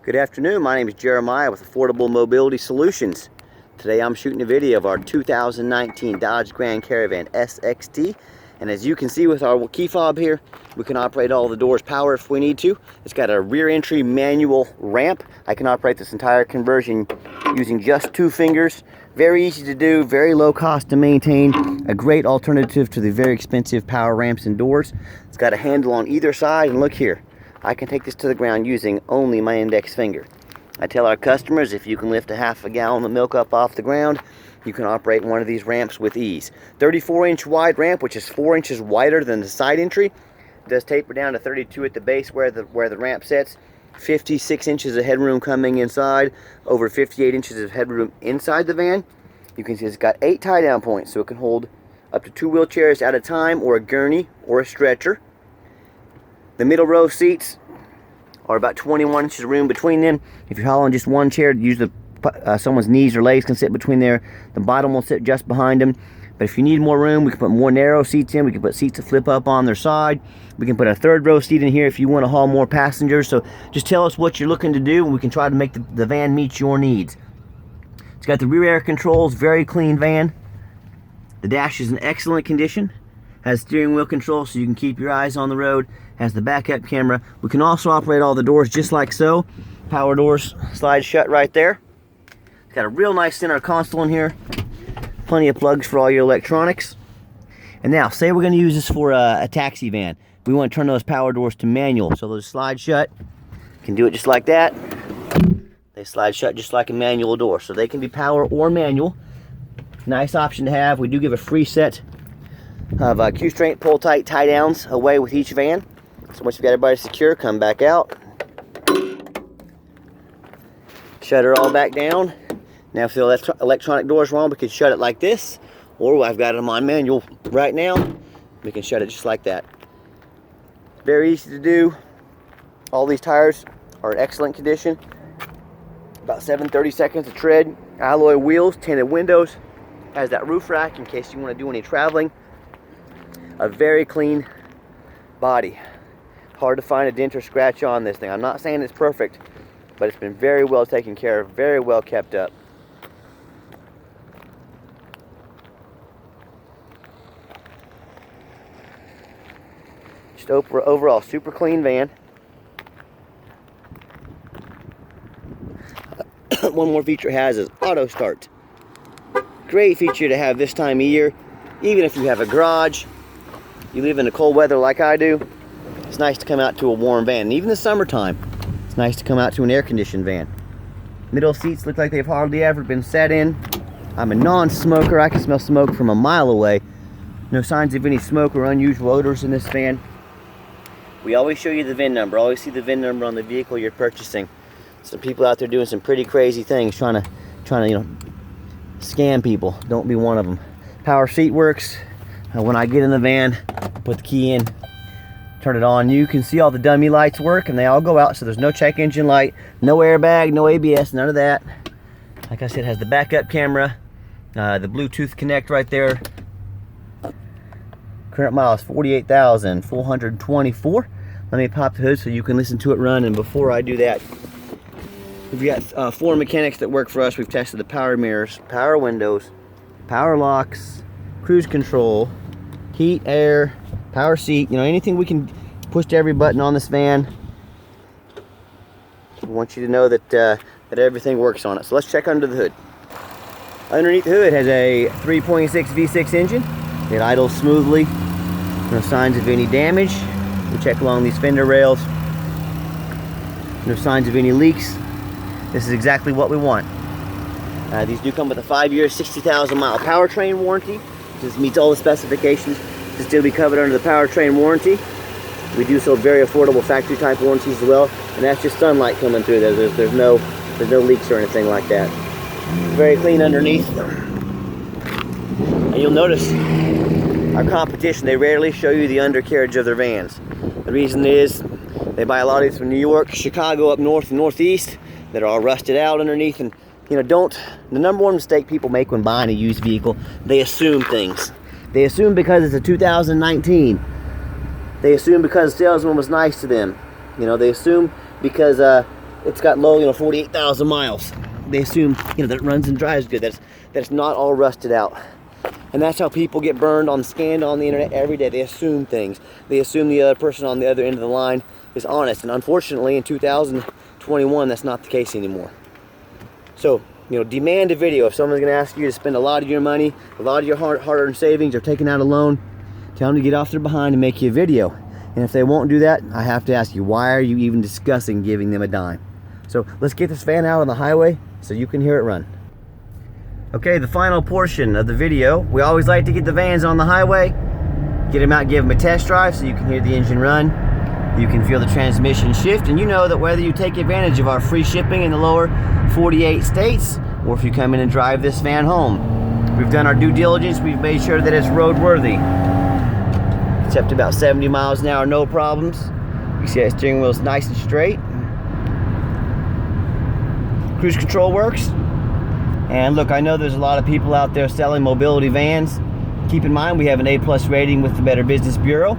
Good afternoon, my name is Jeremiah with Affordable Mobility Solutions. Today I'm shooting a video of our 2019 Dodge Grand Caravan SXT. And as you can see with our key fob here, we can operate all the doors power if we need to. It's got a rear entry manual ramp. I can operate this entire conversion using just 2 fingers. Very easy to do, very low cost to maintain. A great alternative to the very expensive power ramps and doors. It's got a handle on either side, and look here. I can take this to the ground using only my index finger. I tell our customers if you can lift a half a gallon of milk up off the ground, you can operate one of these ramps with ease. 34-inch wide ramp, which is 4 inches wider than the side entry. It does taper down to 32 at the base where the ramp sets. 56 inches of headroom coming inside, over 58 inches of headroom inside the van. You can see it's got 8 tie-down points, so it can hold up to 2 wheelchairs at a time, or a gurney, or a stretcher. The middle row seats are about 21 inches of room between them. If you're hauling just one chair, usually someone's knees or legs can sit between there. The bottom will sit just behind them. But if you need more room, we can put more narrow seats in. We can put seats that flip up on their side. We can put a 3rd row seat in here if you want to haul more passengers. So just tell us what you're looking to do, and we can try to make the van meet your needs. It's got the rear air controls, very clean van. The dash is in excellent condition. Has steering wheel control so you can keep your eyes on the road. Has the backup camera. We can also operate all the doors just like so. Power doors slide shut right there. It's got a real nice center console in here. Plenty of plugs for all your electronics. And now, say we're going to use this for a taxi van. We want to turn those power doors to manual, so those slide shut. You can do it just like that. They slide shut just like a manual door, so they can be power or manual. Nice option to have. We do give a free set of Q-strength pull tight tie downs away with each van. So once you've got everybody secure, come back out. Shut her all back down. Now if the electronic door is wrong, we can shut it like this, or I've got it on manual right now. We can shut it just like that. Very easy to do. All these tires are in excellent condition. About 7/30 seconds of tread. Alloy wheels, tinted windows. Has that roof rack in case you want to do any traveling. A very clean body. Hard to find a dent or scratch on this thing. I'm not saying it's perfect, but it's been very well taken care of, very well kept up. Just overall super clean van. One more feature it has is auto start. Great feature to have this time of year. Even if you have a garage, you live in the cold weather like I do, it's nice to come out to a warm van. And even in the summertime, it's nice to come out to an air-conditioned van. Middle seats look like they've hardly ever been set in. I'm a non-smoker. I can smell smoke from a mile away. No signs of any smoke or unusual odors in this van. We always show you the VIN number. Always see the VIN number on the vehicle you're purchasing. Some people out there doing some pretty crazy things, trying to scam people. Don't be one of them. Power seat works. When I get in the van, put the key in, turn it on. You can see all the dummy lights work, and they all go out, so there's no check engine light, no airbag, no ABS, none of that. Like I said, it has the backup camera, the Bluetooth connect right there. Current miles 48,424. Let me pop the hood so you can listen to it run. And before I do that, we've got 4 mechanics that work for us. We've tested the power mirrors, power windows, power locks, cruise control, heat, air, power seat, anything we can push to every button on this van. We want you to know that that everything works on it. So let's check under the hood. Underneath the hood has a 3.6 V6 engine. It idles smoothly. No signs of any damage. We check along these fender rails. No signs of any leaks. This is exactly what we want. These do come with a 5-year, 60,000 mile powertrain warranty. This meets all the specifications to still be covered under the powertrain warranty. We do so very affordable factory type warranties as well, and that's just sunlight coming through there. There's no leaks or anything like that. Very clean underneath. And you'll notice our competition, they rarely show you the undercarriage of their vans. The reason is they buy a lot of these from New York, Chicago, up north and northeast that are all rusted out underneath. And the number one mistake people make when buying a used vehicle, they assume things. They assume because it's a 2019. They assume because the salesman was nice to them. They assume because it's got low, 48,000 miles. They assume, that it runs and drives good. That it's not all rusted out. And that's how people get burned on scanned on the internet every day. They assume things. They assume the other person on the other end of the line is honest. And unfortunately, in 2021, that's not the case anymore. So, demand a video. If someone's going to ask you to spend a lot of your money, a lot of your hard-earned savings, or taking out a loan, tell them to get off their behind and make you a video. And if they won't do that, I have to ask you, why are you even discussing giving them a dime? So let's get this van out on the highway so you can hear it run. Okay, the final portion of the video. We always like to get the vans on the highway, get them out, give them a test drive so you can hear the engine run. You can feel the transmission shift, and you know that whether you take advantage of our free shipping in the lower 48 states, or if you come in and drive this van home, we've done our due diligence. We've made sure that it's roadworthy. It's up to about 70 miles an hour, no problems. You see that steering wheel is nice and straight. Cruise control works. And look, I know there's a lot of people out there selling mobility vans. Keep in mind, we have an A+ rating with the Better Business Bureau.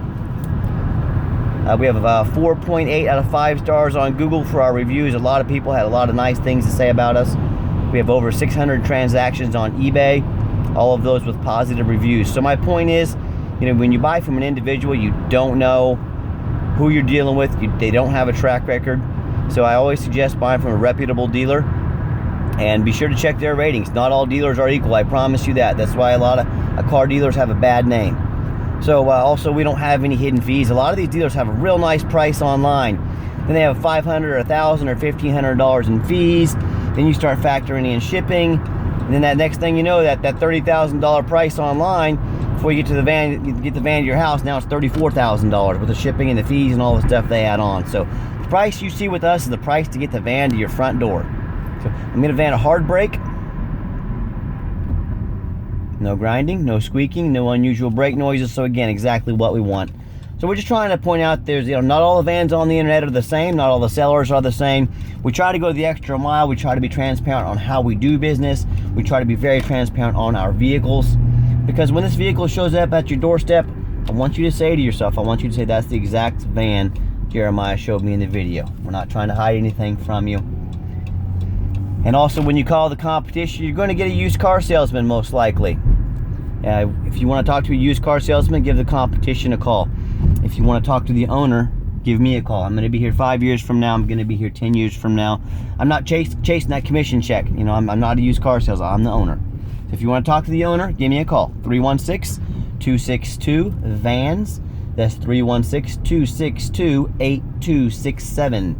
We have a 4.8 out of 5 stars on Google for our reviews. A lot of people had a lot of nice things to say about us. We have over 600 transactions on eBay, all of those with positive reviews. So my point is, when you buy from an individual, you don't know who you're dealing with. They don't have a track record. So I always suggest buying from a reputable dealer. And be sure to check their ratings. Not all dealers are equal, I promise you that. That's why a lot of car dealers have a bad name. So also, we don't have any hidden fees. A lot of these dealers have a real nice price online. Then they have $500 or $1,000 or $1,500 in fees. Then you start factoring in shipping. And then that next thing you know, that $30,000 price online, before you get to the van, you get the van to your house, now it's $34,000 with the shipping and the fees and all the stuff they add on. So the price you see with us is the price to get the van to your front door. So I'm going to van a hard brake. No grinding, no squeaking, no unusual brake noises. So again, exactly what we want. So we're just trying to point out there's, not all the vans on the internet are the same. Not all the sellers are the same. We try to go the extra mile. We try to be transparent on how we do business. We try to be very transparent on our vehicles. Because when this vehicle shows up at your doorstep, I want you to say to yourself, I want you to say, that's the exact van Jeremiah showed me in the video. We're not trying to hide anything from you. And also, when you call the competition, you're going to get a used car salesman, most likely. If you want to talk to a used car salesman, give the competition a call. If you want to talk to the owner, give me a call. I'm going to be here 5 years from now. I'm going to be here 10 years from now. I'm not chasing that commission check. I'm not a used car salesman. I'm the owner. So if you want to talk to the owner, give me a call. 316-262-VANS. That's 316-262-8267.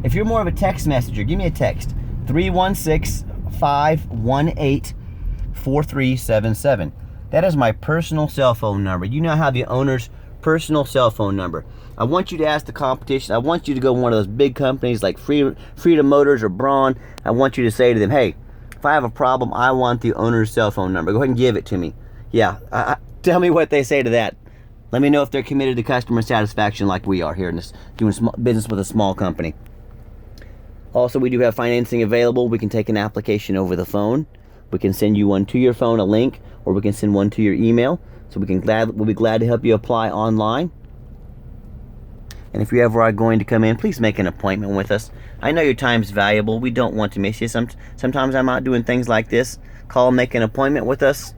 If you're more of a text messenger, give me a text. 316-518-4377. That is my personal cell phone number. You now have the owner's personal cell phone number. I want you to ask the competition. I want you to go to one of those big companies like Freedom Motors or Braun. I want you to say to them, hey, if I have a problem, I want the owner's cell phone number. Go ahead and give it to me. Yeah, tell me what they say to that. Let me know if they're committed to customer satisfaction like we are here in this, doing business with a small company. Also, we do have financing available. We can take an application over the phone. We can send you one to your phone, a link, or we can send one to your email. So we'll be glad to help you apply online. And if you ever are going to come in, please make an appointment with us. I know your time's valuable. We don't want to miss you. Sometimes I'm out doing things like this. Call and make an appointment with us.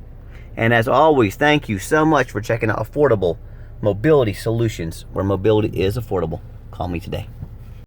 And as always, thank you so much for checking out Affordable Mobility Solutions, where mobility is affordable. Call me today.